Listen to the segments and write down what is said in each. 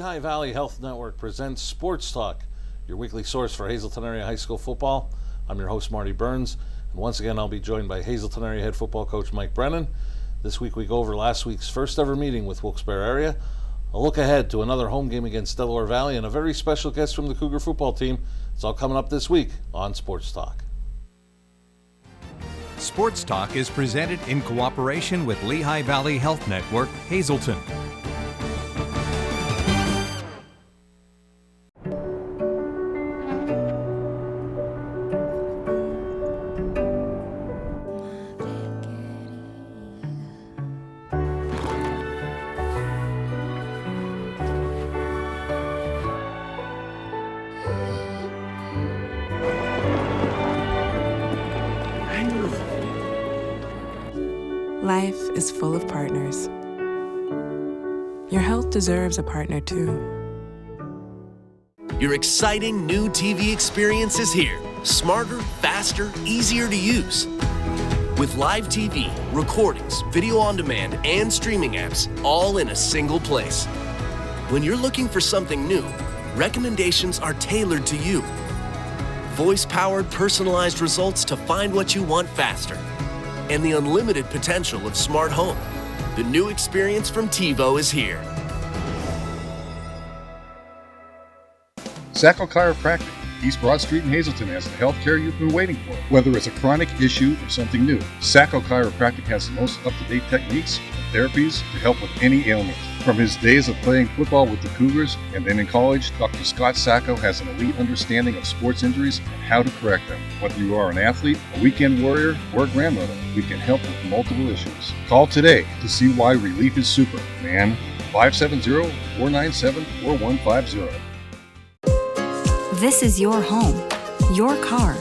Lehigh Valley Health Network presents Sports Talk, your weekly source for Hazleton Area High School football. I'm your host, Marty Burns, and once again I'll be joined by Hazleton Area head football coach Mike Brennan. This week we go over last week's first ever meeting with Wilkes-Barre area, a look ahead to another home game against Delaware Valley, and a very special guest from the Cougar football team. It's all coming up this week on Sports Talk. Sports Talk is presented in cooperation with Lehigh Valley Health Network, Hazleton. Life is full of partners. Your health deserves a partner too. Your exciting new TV experience is here. Smarter, faster, easier to use. With live TV, recordings, video on demand, and streaming apps, all in a single place. When you're looking for something new, recommendations are tailored to you. Voice-powered, personalized results to find what you want faster. And the unlimited potential of smart home. The new experience from TiVo is here. Sacco Chiropractic, East Broad Street in Hazleton, has the healthcare you've been waiting for. Whether it's a chronic issue or something new, Sacco Chiropractic has the most up-to-date techniques and therapies to help with any ailment. From his days of playing football with the Cougars and then in college, Dr. Scott Sacco has an elite understanding of sports injuries and how to correct them. Whether you are an athlete, a weekend warrior, or a grandmother, we can help with multiple issues. Call today to see why relief is super. Man, 570-497-4150. This is your home, your car,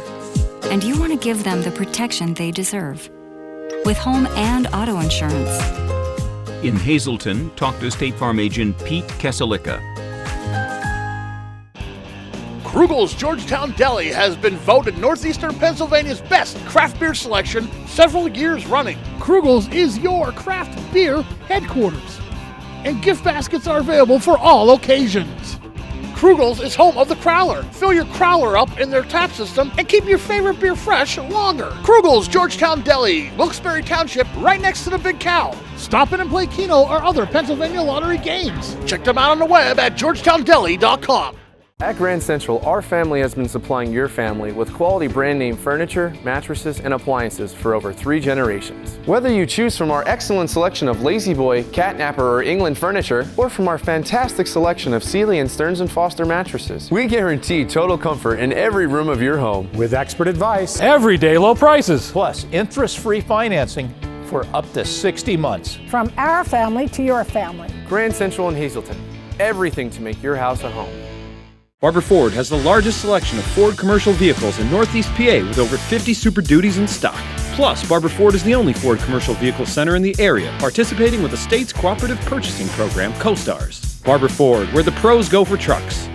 and you want to give them the protection they deserve. With home and auto insurance. In Hazleton, talk to State Farm agent Pete Keselica. Krugel's Georgetown Deli has been voted Northeastern Pennsylvania's best craft beer selection several years running. Krugel's is your craft beer headquarters, and gift baskets are available for all occasions. Krugel's is home of the Crowler. Fill your Crowler up in their tap system and keep your favorite beer fresh longer. Krugel's Georgetown Deli, Wilkes-Barre Township, right next to the Big Cow. Stop in and play Keno or other Pennsylvania lottery games. Check them out on the web at georgetowndeli.com. At Grand Central, our family has been supplying your family with quality brand name furniture, mattresses, and appliances for over 3 generations. Whether you choose from our excellent selection of Lazy Boy, Catnapper, or England furniture, or from our fantastic selection of Sealy and Stearns & Foster mattresses, we guarantee total comfort in every room of your home. With expert advice, everyday low prices, plus interest-free financing for up to 60 months. From our family to your family. Grand Central in Hazleton. Everything to make your house a home. Barber Ford has the largest selection of Ford commercial vehicles in Northeast PA with over 50 Super Duties in stock. Plus, Barber Ford is the only Ford commercial vehicle center in the area participating with the state's cooperative purchasing program, CoStars. Barber Ford, where the pros go for trucks.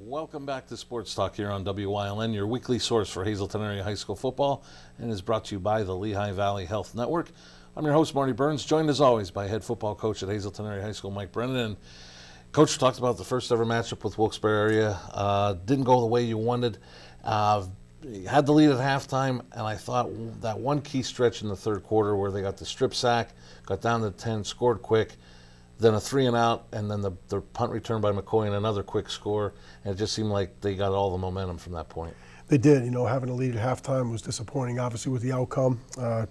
Welcome back to Sports Talk here on WYLN, your weekly source for Hazleton Area High School football, and is brought to you by the Lehigh Valley Health Network. I'm your host, Marty Burns, joined as always by head football coach at Hazleton Area High School, Mike Brennan. And Coach talked about the first ever matchup with Wilkes-Barre area. Didn't go the way you wanted. You had the lead at halftime, and I thought that one key stretch in the third quarter where they got the strip sack, got down to 10, scored quick, then a 3-and-out, and then the punt return by McCoy and another quick score. And it just seemed like they got all the momentum from that point. They did. Having a lead at halftime was disappointing, obviously, with the outcome.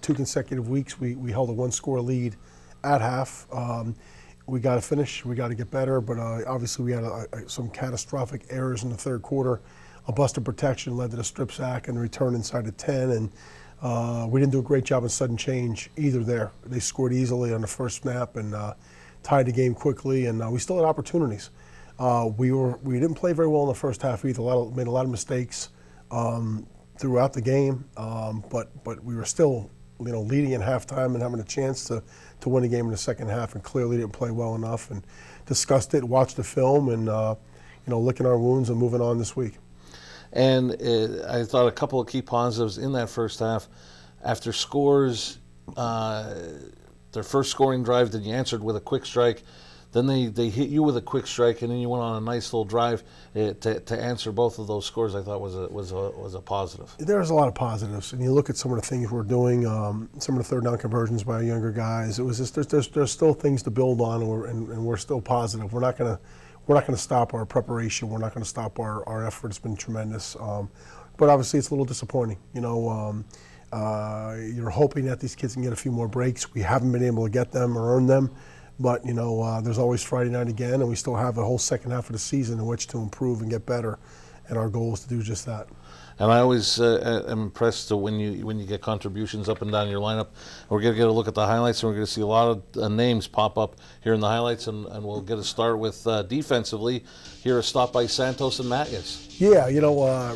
2 consecutive weeks, we held a 1-score lead at half. We got to finish. We got to get better. But obviously, we had some catastrophic errors in the third quarter. A busted protection led to the strip sack and the return inside the 10. And we didn't do a great job of sudden change either there. They scored easily on the first snap and tied the game quickly, and we still had opportunities. We didn't play very well in the first half either. Made a lot of mistakes throughout the game, but we were still leading at halftime and having a chance to win the game in the second half, and clearly didn't play well enough. And discussed it, watched the film, and licking our wounds and moving on this week. And I thought a couple of key positives in that first half. After scores, their first scoring drive, then you answered with a quick strike. Then they hit you with a quick strike, and then you went on a nice little drive to answer both of those scores. I thought was a positive. There's a lot of positives, and you look at some of the things we're doing, some of the third down conversions by our younger guys. It was just there's still things to build on, and we're still positive. We're not gonna stop our preparation. We're not gonna stop our effort. It's been tremendous, but obviously it's a little disappointing. You're hoping that these kids can get a few more breaks. We haven't been able to get them or earn them. But, there's always Friday night again, and we still have the whole second half of the season in which to improve and get better. And our goal is to do just that. And I always am impressed when you get contributions up and down your lineup. We're going to get a look at the highlights, and we're going to see a lot of names pop up here in the highlights, and we'll get a start with defensively. Here a stop by Santos and Matthews. Yeah,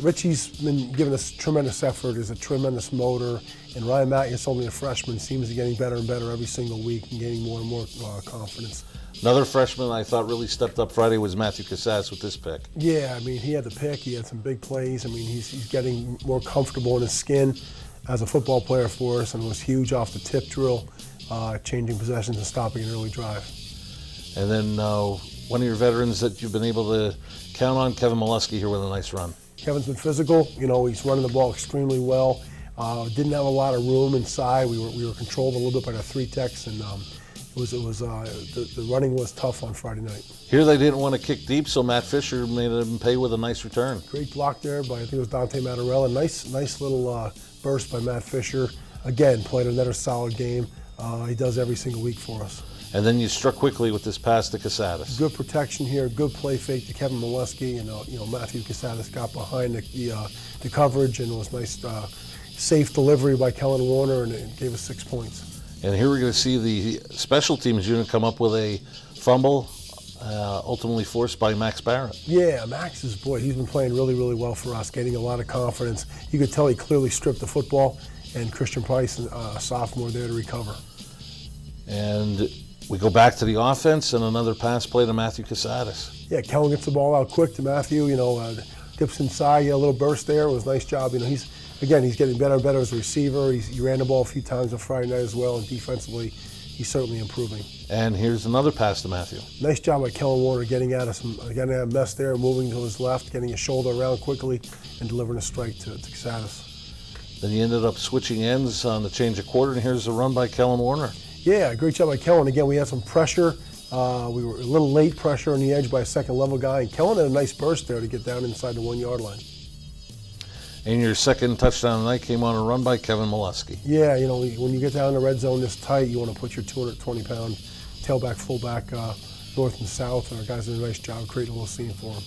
Richie's been giving us tremendous effort, is a tremendous motor, and Ryan Matthews, only a freshman, seems to be getting better and better every single week and gaining more and more confidence. Another freshman I thought really stepped up Friday was Matthew Casas with this pick. Yeah, he had the pick. He had some big plays. He's getting more comfortable in his skin as a football player for us, and was huge off the tip drill, changing possessions and stopping an early drive. And then one of your veterans that you've been able to count on, Kevin Molesky, here with a nice run. Kevin's been physical. He's running the ball extremely well. Didn't have a lot of room inside. We were controlled a little bit by the three techs, and the running was tough on Friday night. Here they didn't want to kick deep, so Matt Fisher made him pay with a nice return. Great block there by, I think it was Dante Mattarella. Nice little burst by Matt Fisher. Again, played another solid game. He does every single week for us. And then you struck quickly with this pass to Casadas. Good protection here, good play fake to Kevin Molesky, and Matthew Casadas got behind the coverage, and it was nice, safe delivery by Kellen Warner, and it gave us 6 points. And here we're going to see the special teams unit come up with a fumble, ultimately forced by Max Barrett. Yeah, Max he's been playing really, really well for us, gaining a lot of confidence. You could tell he clearly stripped the football, and Christian Price, a sophomore, there to recover. And we go back to the offense, and another pass play to Matthew Casadas. Yeah, Kellen gets the ball out quick to Matthew, dips inside, a little burst there. It was a nice job. He's getting better and better as a receiver. He ran the ball a few times on Friday night as well, and defensively, he's certainly improving. And here's another pass to Matthew. Nice job by Kellen Warner getting out of mess there, moving to his left, getting his shoulder around quickly, and delivering a strike to Casadas. Then you ended up switching ends on the change of quarter, and here's a run by Kellen Warner. Yeah, great job by Kellen. Again, we had some pressure. We were a little late pressure on the edge by a second-level guy, and Kellen had a nice burst there to get down inside the 1 yard line. And your second touchdown tonight came on a run by Kevin Molesky. Yeah, when you get down in the red zone this tight, you want to put your 220-pound tailback, fullback north and south, and our guys did a nice job creating a little scene for him.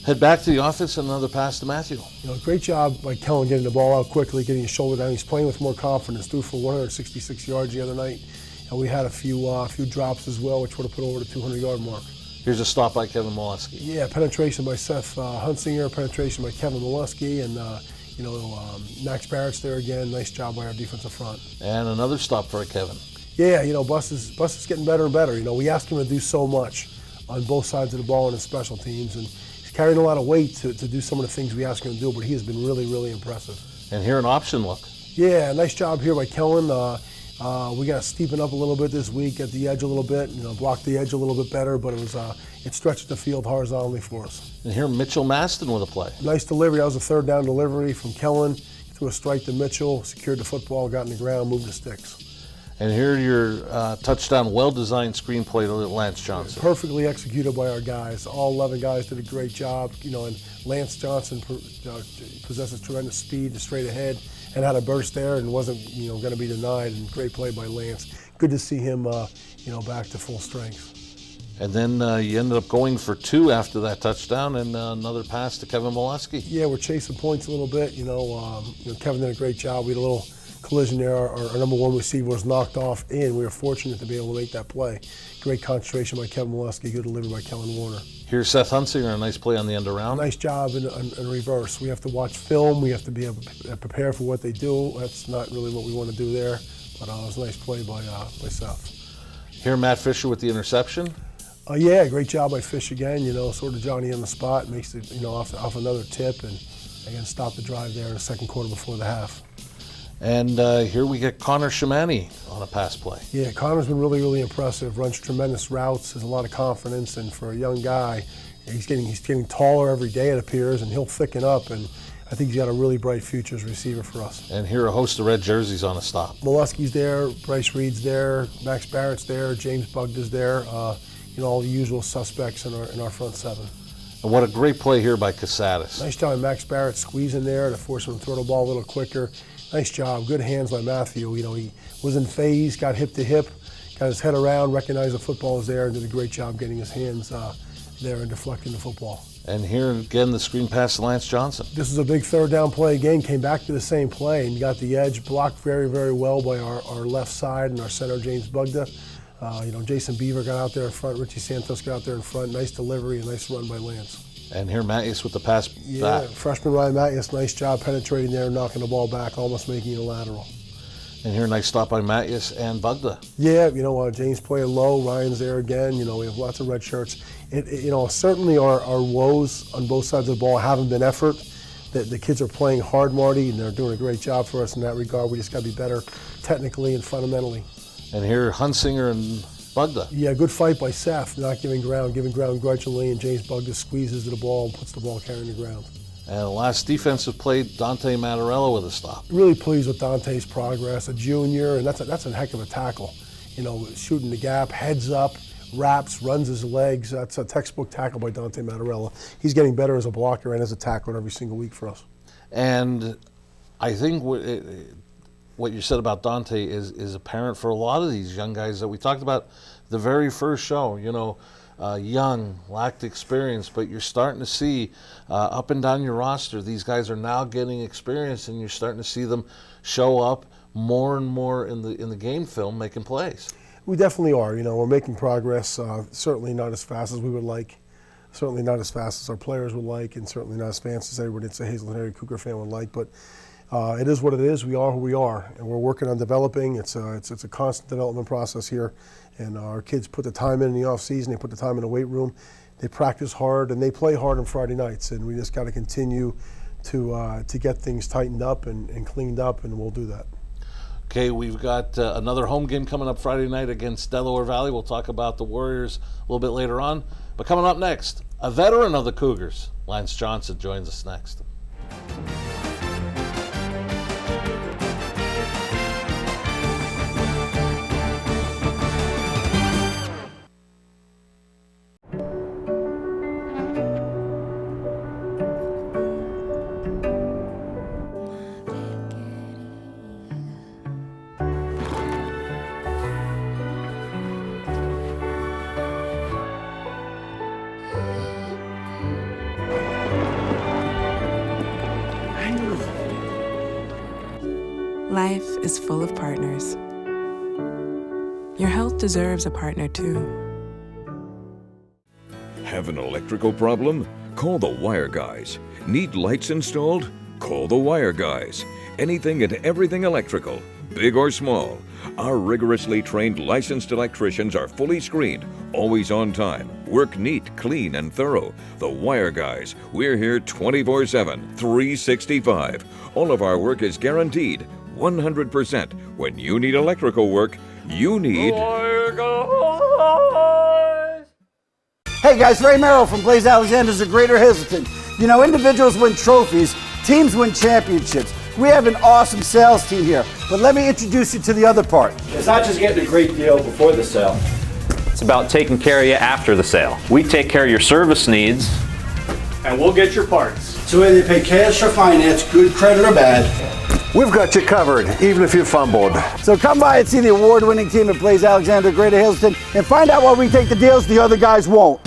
Head back to the offense, and another pass to Matthew. Great job by Kellen getting the ball out quickly, getting his shoulder down. He's playing with more confidence. Threw for 166 yards the other night, and we had a few drops as well, which would have put over the 200-yard mark. Here's a stop by Kevin Molesky. Yeah, penetration by Seth Hunsinger, penetration by Kevin Molesky, and Max Barrett's there again. Nice job by our defensive front. And another stop for Kevin. Yeah, Bus is getting better and better. We asked him to do so much on both sides of the ball and in special teams, and he's carrying a lot of weight to do some of the things we asked him to do, but he has been really, really impressive. And here an option look. Yeah, nice job here by Kellen. We got to steepen up a little bit this week at the edge a little bit, block the edge a little bit better, but it stretched the field horizontally for us. And here Mitchell Maston with a play. Nice delivery. That was a third down delivery from Kellen. Threw a strike to Mitchell, secured the football, got in the ground, moved the sticks. And here your touchdown, well-designed screenplay to Lance Johnson. Perfectly executed by our guys. All 11 guys did a great job. And Lance Johnson possesses tremendous speed to straight ahead and had a burst there and wasn't going to be denied. And great play by Lance. Good to see him back to full strength. And then you ended up going for 2 after that touchdown, and another pass to Kevin Molesky. Yeah, we're chasing points a little bit. Kevin did a great job. We had a little collision there. Our number one receiver was knocked off, and we were fortunate to be able to make that play. Great concentration by Kevin Molesky, good delivery by Kellen Warner. Here's Seth Hunsinger, a nice play on the end around. Nice job in reverse. We have to watch film. We have to be able to prepare for what they do. That's not really what we want to do there, but it was a nice play by Seth. Here Matt Fisher with the interception. Yeah, great job by Fish again. Sort of Johnny on the spot, makes it, off another tip, and again stop the drive there in the second quarter before the half. And here we get Connor Shamani on a pass play. Yeah, Connor's been really, really impressive. Runs tremendous routes, has a lot of confidence, and for a young guy, he's getting taller every day, it appears, and he'll thicken up. And I think he's got a really bright future as a receiver for us. And here a host of red jerseys on a stop. Molesky's there, Bryce Reed's there, Max Barrett's there, James Bugda's there. All the usual suspects in our front seven. And what a great play here by Casadas. Nice job by Max Barrett squeezing there to force him to throw the ball a little quicker. Nice job, good hands by Matthew. He was in phase, got hip to hip, got his head around, recognized the football was there, and did a great job getting his hands there and deflecting the football. And here again, the screen pass to Lance Johnson. This is a big third down play again, came back to the same play and got the edge, blocked very, very well by our left side and our center, James Bugda. Jason Beaver got out there in front, Richie Santos got out there in front, nice delivery, a nice run by Lance. And here Mattias with the pass back. Freshman Ryan Mattias, nice job penetrating there, knocking the ball back, almost making it a lateral. And here, nice stop by Mattias and Bugda. Yeah, James playing low, Ryan's there again. We have lots of red shirts. Certainly our woes on both sides of the ball haven't been effort. The kids are playing hard, Marty, and they're doing a great job for us in that regard. We just got to be better technically and fundamentally. And here, Hunsinger and Bugda. Yeah, good fight by Seth, not giving ground grudgingly, and James Bugda squeezes to the ball and puts the ball carrying the ground. And the last defensive play, Dante Mattarella with a stop. Really pleased with Dante's progress, a junior, and that's a heck of a tackle. Shooting the gap, heads up, wraps, runs his legs. That's a textbook tackle by Dante Mattarella. He's getting better as a blocker and as a tackler every single week for us. And I think what you said about Dante is apparent for a lot of these young guys that we talked about the very first show. Young, lacked experience, but you're starting to see up and down your roster, these guys are now getting experience, and you're starting to see them show up more and more in the game film, making plays. We definitely are. We're making progress. Certainly not as fast as we would like. Certainly not as fast as our players would like, and certainly not as fast as everybody that's a Hazleton area Cougar fan would like. But it is what it is. We are who we are, and we're working on developing. It's a constant development process here. And our kids put the time in the off season. They put the time in the weight room. They practice hard and they play hard on Friday nights. And we just got to continue to get things tightened up and cleaned up, and we'll do that. Okay, we've got another home game coming up Friday night against Delaware Valley. We'll talk about the Warriors a little bit later on. But coming up next, a veteran of the Cougars, Lance Johnson, joins us next. Life is full of partners. Your health deserves a partner too. Have an electrical problem? Call the Wire Guys. Need lights installed? Call the Wire Guys. Anything and everything electrical, big or small. Our rigorously trained licensed electricians are fully screened, always on time, work neat, clean, and thorough. The Wire Guys. We're here 24/7, 365. All of our work is guaranteed 100%. When you need electrical work, you need Wire Guys. Hey guys, Ray Merrill from Blaze Alexander's of Greater Hazleton. Individuals win trophies, teams win championships. We have an awesome sales team here, but let me introduce you to the other part. It's not just getting a great deal before the sale. It's about taking care of you after the sale. We take care of your service needs, and we'll get your parts. So whether they pay cash or finance, good credit or bad, we've got you covered, even if you fumbled. So come by and see the award-winning team at Blaze Alexander Greater Hazleton and find out why we take the deals the other guys won't.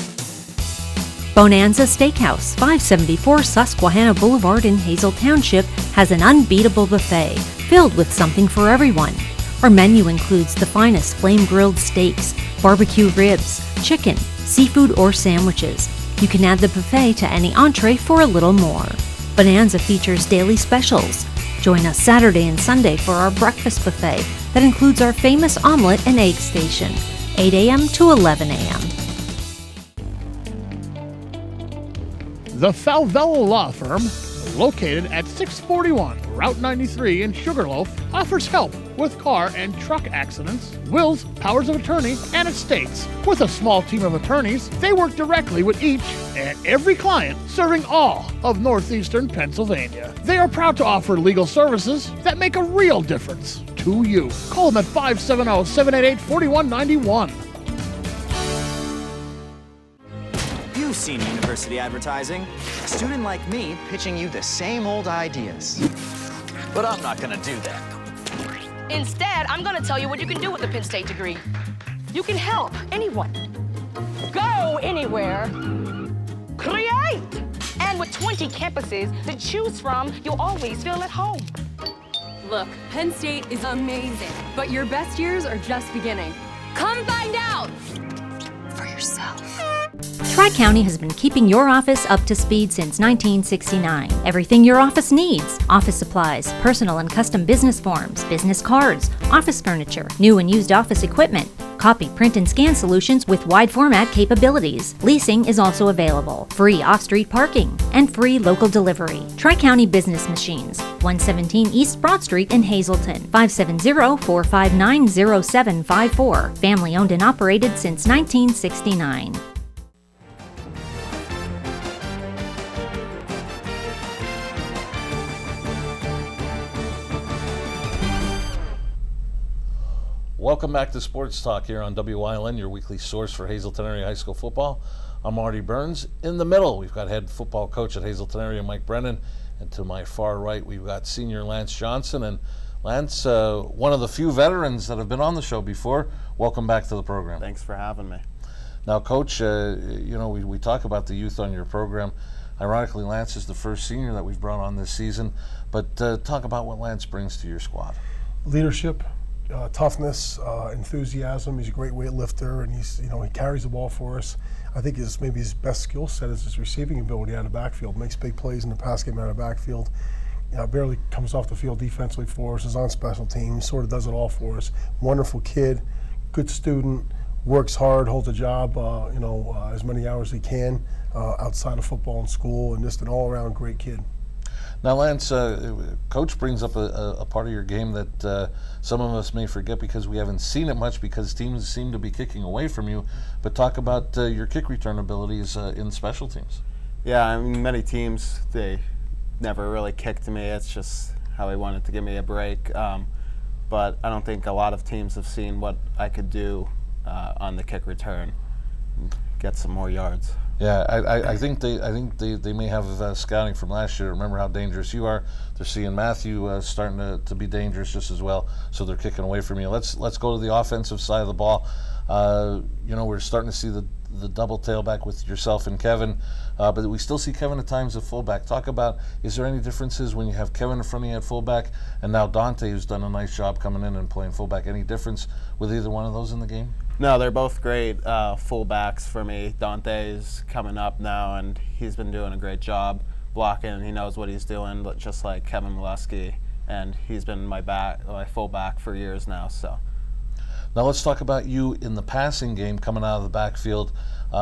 Bonanza Steakhouse, 574 Susquehanna Boulevard in Hazel Township, has an unbeatable buffet filled with something for everyone. Our menu includes the finest flame-grilled steaks, barbecue ribs, chicken, seafood, or sandwiches. You can add the buffet to any entree for a little more. Bonanza features daily specials. Join us Saturday and Sunday for our breakfast buffet that includes our famous omelet and egg station, 8 a.m. to 11 a.m. The Falvella Law Firm, located at 641 Route 93 in Sugarloaf, offers help with car and truck accidents, wills, powers of attorney, and estates. With a small team of attorneys, they work directly with each and every client, serving all of northeastern Pennsylvania. They are proud to offer legal services that make a real difference to you. Call them at 570-788-4191. You've seen university advertising. A student like me pitching you the same old ideas. But I'm not gonna do that. Instead, I'm gonna tell you what you can do with a Penn State degree. You can help anyone. Go anywhere. Create! And with 20 campuses to choose from, you'll always feel at home. Look, Penn State is amazing, but your best years are just beginning. Come find out for yourself. Tri-County has been keeping your office up to speed since 1969. Everything your office needs: office supplies, personal and custom business forms, business cards, office furniture, new and used office equipment, copy, print, and scan solutions with wide format capabilities. Leasing is also available, free off-street parking, and free local delivery. Tri-County Business Machines, 117 East Broad Street in Hazleton, 570-459-0754. Family owned and operated since 1969. Welcome back to Sports Talk here on WYLN, your weekly source for Hazleton Area High School football. I'm Marty Burns. In the middle, we've got head football coach at Hazleton Area, Mike Brennan. And to my far right, we've got senior Lance Johnson. And Lance, one of the few veterans that have been on the show before. Welcome back to the program. Thanks for having me. Now, Coach, we talk about the youth on your program. Ironically, Lance is the first senior that we've brought on this season. But talk about what Lance brings to your squad. Leadership. Toughness, enthusiasm. He's a great weightlifter, and he carries the ball for us. I think maybe his best skill set is his receiving ability out of the backfield. Makes big plays in the pass game out of the backfield. Barely comes off the field defensively for us. Is on special teams. Sort of does it all for us. Wonderful kid, good student. Works hard, holds a job. As many hours as he can outside of football and school, and just an all-around great kid. Now, Lance, Coach brings up a part of your game that some of us may forget because we haven't seen it much because teams seem to be kicking away from you. But talk about your kick return abilities in special teams. Yeah, I mean, many teams, they never really kicked me. It's just how they wanted to give me a break. But I don't think a lot of teams have seen what I could do on the kick return, get some more yards. Yeah, I think they may have scouting from last year. Remember how dangerous you are. They're seeing Matthew starting to be dangerous just as well, so they're kicking away from you. Let's go to the offensive side of the ball. We're starting to see the double tailback with yourself and Kevin, but we still see Kevin at times at fullback. Talk about, is there any differences when you have Kevin in front of you at fullback and now Dante, who's done a nice job coming in and playing fullback? Any difference with either one of those in the game? No, they're both great fullbacks for me. Dante's coming up now, and he's been doing a great job blocking. He knows what he's doing, but just like Kevin Molesky, and he's been my fullback for years now. So. Now let's talk about you in the passing game coming out of the backfield. We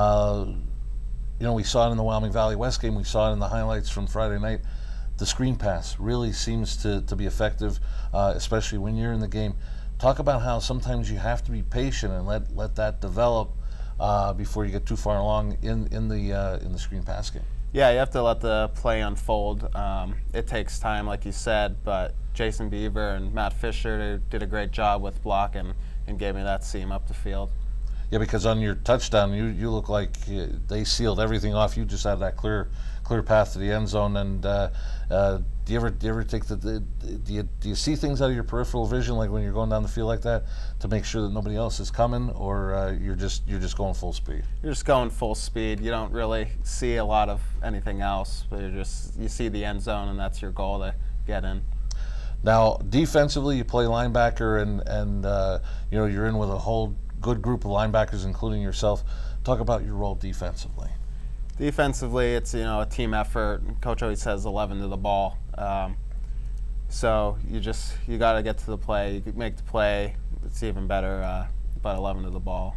saw it in the Wyoming Valley West game. We saw it in the highlights from Friday night. The screen pass really seems to be effective, especially when you're in the game. Talk about how sometimes you have to be patient and let that develop before you get too far along in the screen pass game. Yeah, you have to let the play unfold. It takes time, like you said, but Jason Beaver and Matt Fisher did a great job with blocking and gave me that seam up the field. Yeah, because on your touchdown, you look like they sealed everything off. You just had that clear path to the end zone. And do you ever take do you see things out of your peripheral vision, like when you're going down the field like that, to make sure that nobody else is coming, or you're just going full speed? You're just going full speed. You don't really see a lot of anything else, but you see the end zone, and that's your goal to get in. Now, defensively, you play linebacker, and you're in with a whole good group of linebackers, including yourself. Talk about your role defensively. Defensively, it's a team effort. Coach always says 11 to the ball. So you got to get to the play. You make the play. It's even better, about 11 to the ball.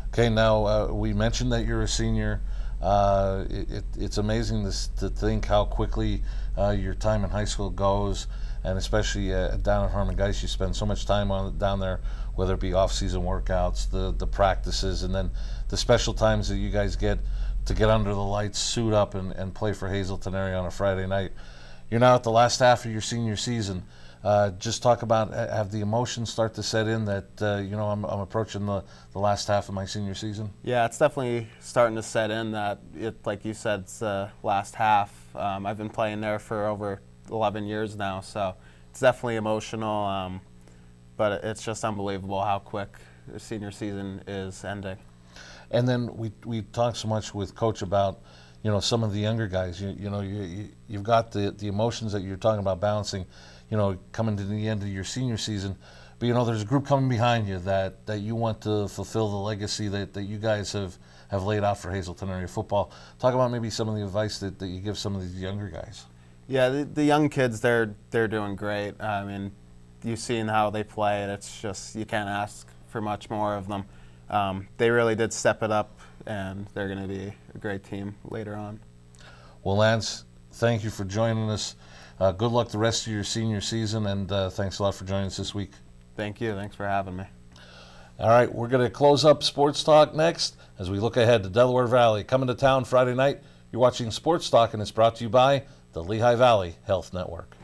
Okay, now we mentioned that you're a senior. It's amazing to think how quickly your time in high school goes, and especially down at Harmon Geist, you spend so much time down there, whether it be off-season workouts, the practices, and then the special times that you guys get to get under the lights, suit up, and play for Hazleton area on a Friday night. You're now at the last half of your senior season. Just talk about, have the emotions start to set in that, I'm approaching the last half of my senior season? Yeah, it's definitely starting to set in that, like you said, it's the last half. I've been playing there for over 11 years now, so it's definitely emotional, but it's just unbelievable how quick the senior season is ending. And then we talked so much with Coach about, some of the younger guys. You've got the emotions that you're talking about balancing, coming to the end of your senior season. But, there's a group coming behind you that you want to fulfill the legacy that you guys have laid out for Hazleton area football. Talk about maybe some of the advice that you give some of these younger guys. Yeah, the young kids, they're doing great. I mean, you've seen how they play, and it's just, you can't ask for much more of them. They really did step it up, and they're going to be a great team later on. Well, Lance, thank you for joining us. Good luck the rest of your senior season, and thanks a lot for joining us this week. Thank you. Thanks for having me. All right, we're going to close up Sports Talk next as we look ahead to Delaware Valley. Coming to town Friday night, you're watching Sports Talk, and it's brought to you by the Lehigh Valley Health Network.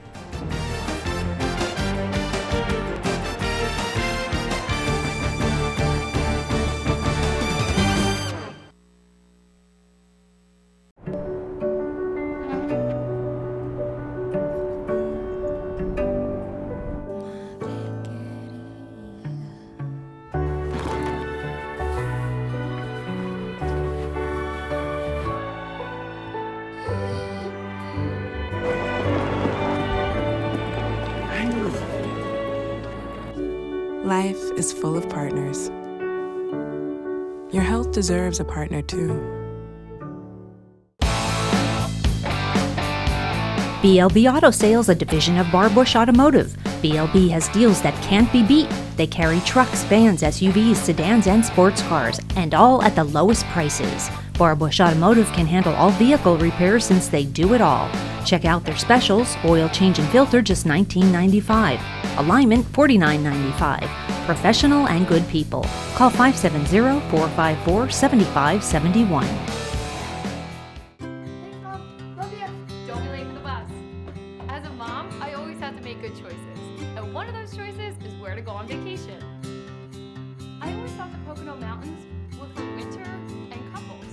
Life is full of partners. Your health deserves a partner too. BLB Auto Sales, a division of Bar Bush Automotive. BLB has deals that can't be beat. They carry trucks, vans, SUVs, sedans, and sports cars, and all at the lowest prices. Bar Bush Automotive can handle all vehicle repairs since they do it all. Check out their specials: oil change and filter, just $19.95. Alignment, $49.95. Professional and good people. Call 570-454-7571. Love you. Don't be late for the bus. As a mom, I always have to make good choices. And one of those choices is where to go on vacation. I always thought the Pocono Mountains were for winter and couples.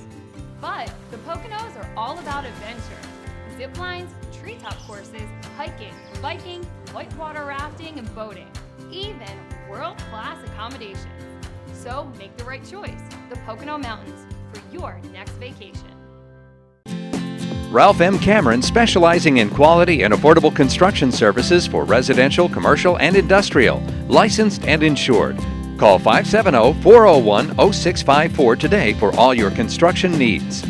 But the Poconos are all about adventure. Zip lines, treetop courses, hiking, biking, whitewater rafting, and boating. Even world-class accommodations. So make the right choice. The Pocono Mountains for your next vacation. Ralph M. Cameron, specializing in quality and affordable construction services for residential, commercial, and industrial. Licensed and insured. Call 570-401-0654 today for all your construction needs.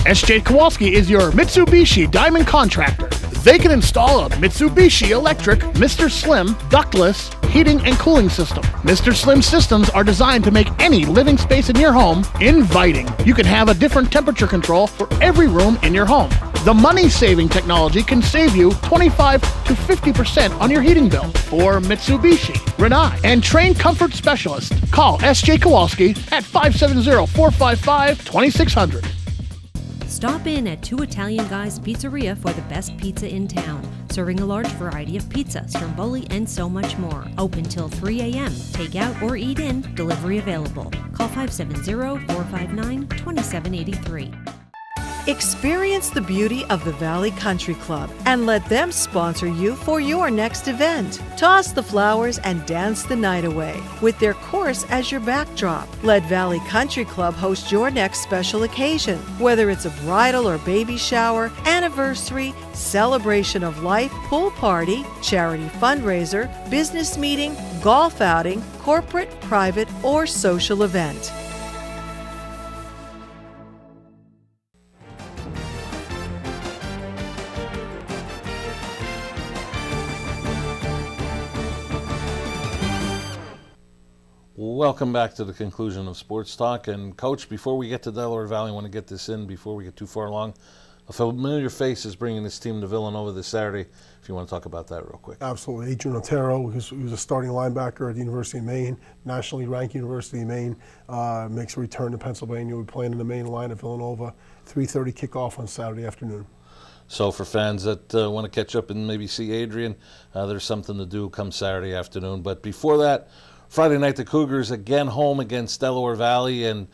SJ Kowalski is your Mitsubishi Diamond Contractor. They can install a Mitsubishi electric Mr. Slim ductless heating and cooling system. Mr. Slim systems are designed to make any living space in your home inviting. You can have a different temperature control for every room in your home. The money-saving technology can save you 25 to 50% on your heating bill. For Mitsubishi, Rinnai, and trained comfort specialist, call SJ Kowalski at 570-455-2600. Stop in at Two Italian Guys Pizzeria for the best pizza in town, serving a large variety of pizza, stromboli, and so much more. Open till 3 a.m. Take out or eat in. Delivery available. Call 570-459-2783. Experience the beauty of the Valley Country Club and let them sponsor you for your next event. Toss the flowers and dance the night away with their course as your backdrop. Let Valley Country Club host your next special occasion, whether it's a bridal or baby shower, anniversary, celebration of life, pool party, charity fundraiser, business meeting, golf outing, corporate, private, or social event. Welcome back to the conclusion of Sports Talk. And Coach, before we get to Delaware Valley, I want to get this in before we get too far along. A familiar face is bringing this team to Villanova this Saturday. If you want to talk about that real quick. Absolutely. Adrian Otero, who was a starting linebacker at the University of Maine, nationally ranked University of Maine, makes a return to Pennsylvania. We're playing in the main line at Villanova. 3:30 kickoff on Saturday afternoon. So for fans that want to catch up and maybe see Adrian, there's something to do come Saturday afternoon. But before that, Friday night, the Cougars again home against Delaware Valley. And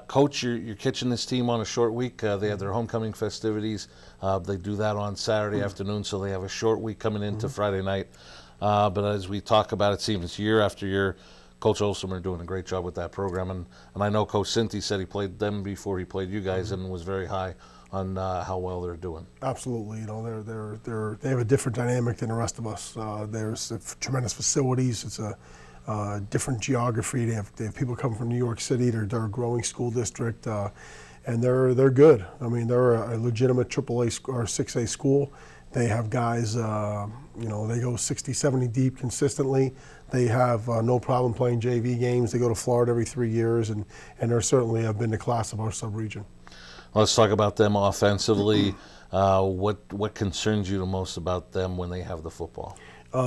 Coach, you're catching this team on a short week. They have their homecoming festivities. They do that on Saturday afternoon, so they have a short week coming into Friday night. But as we talk about, it seems year after year, Coach Olson are doing a great job with that program. And I know Coach Cinti said he played them before he played you guys and was very high on how well they're doing. Absolutely, they have a different dynamic than the rest of us. There's tremendous facilities. It's a different geography. They have people come from New York City. They're a growing school district, and they're good. I mean, they're a legitimate AAA or 6A school. They have guys, they go 60, 70 deep consistently. They have no problem playing JV games. They go to Florida every 3 years, and they certainly have been the class of our sub-region. Let's talk about them offensively. What concerns you the most about them when they have the football?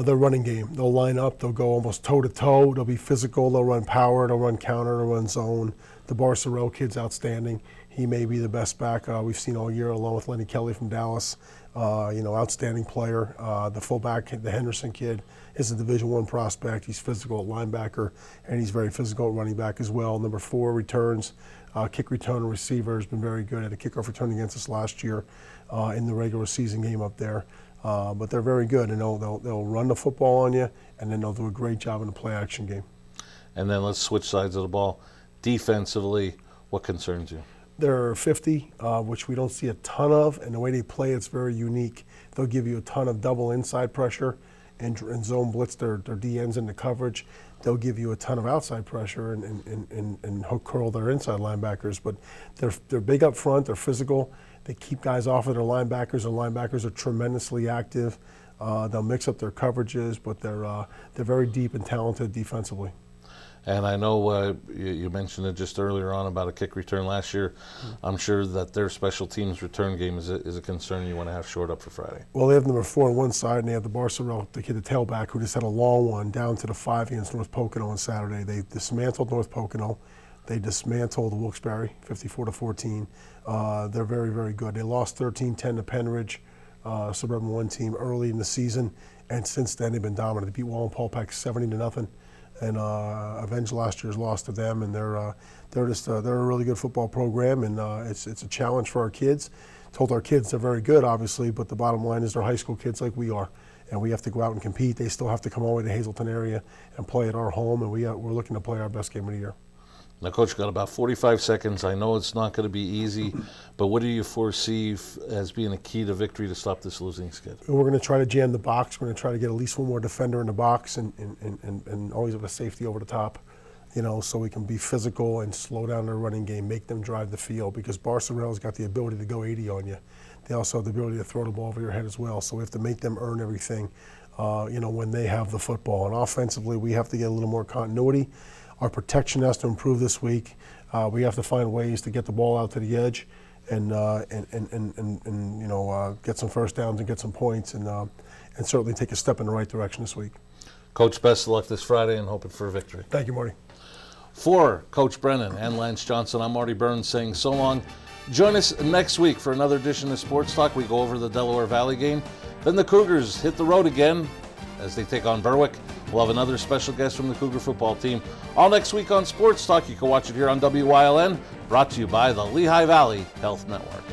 Their running game. They'll line up. They'll go almost toe-to-toe. They'll be physical. They'll run power. They'll run counter. They'll run zone. The Barcerel kid's outstanding. He may be the best back we've seen all year, along with Lenny Kelly from Dallas. Outstanding player. The fullback, the Henderson kid, is a Division I prospect. He's physical at linebacker, and he's very physical at running back as well. Number 4, returns. Kick return and receiver has been very good. At a kickoff return against us last year in the regular season game up there. But they're very good, and they'll run the football on you, and then they'll do a great job in the play-action game. And then let's switch sides of the ball. Defensively, what concerns you? They're 50, which we don't see a ton of, and the way they play, it's very unique. They'll give you a ton of double inside pressure and zone blitz their DNs into coverage. They'll give you a ton of outside pressure and hook curl their inside linebackers. But they're big up front. They're physical. They keep guys off of their linebackers. Their linebackers are tremendously active. They'll mix up their coverages, but they're very deep and talented defensively. And I know you mentioned it just earlier on about a kick return last year. I'm sure that their special teams return game is a concern you want to have shored up for Friday. Well, they have number 4 on one side, and they have the Barcerel, the kid, the tailback, who just had a long one down to the 5 against North Pocono on Saturday. They dismantled North Pocono. They dismantled Wilkes-Barre, 54-14. They're very, very good. They lost 13-10 to Penridge, Suburban 1 team, early in the season, and since then they've been dominant. They beat Wallenpaupack 70-0. And avenged last year's loss to them, and they're a really good football program, and it's a challenge for our kids. Told our kids they're very good, obviously, but the bottom line is they're high school kids like we are, and we have to go out and compete. They still have to come all the way to Hazleton area and play at our home, and we're looking to play our best game of the year. Now, Coach, got about 45 seconds. I know it's not going to be easy, but what do you foresee as being a key to victory to stop this losing skid? We're going to try to jam the box. We're going to try to get at least one more defender in the box and always have a safety over the top, so we can be physical and slow down their running game, make them drive the field, because Barcerel's got the ability to go 80 on you. They also have the ability to throw the ball over your head as well, so we have to make them earn everything, when they have the football. And offensively, we have to get a little more continuity. Our protection has to improve this week. We have to find ways to get the ball out to the edge and get some first downs and get some points and certainly take a step in the right direction this week. Coach, best of luck this Friday and hoping for a victory. Thank you, Marty. For Coach Brennan and Lance Johnson, I'm Marty Burns saying so long. Join us next week for another edition of Sports Talk. We go over the Delaware Valley game. Then the Cougars hit the road again as they take on Berwick. We'll have another special guest from the Cougar football team. All next week on Sports Talk. You can watch it here on WYLN, brought to you by the Lehigh Valley Health Network.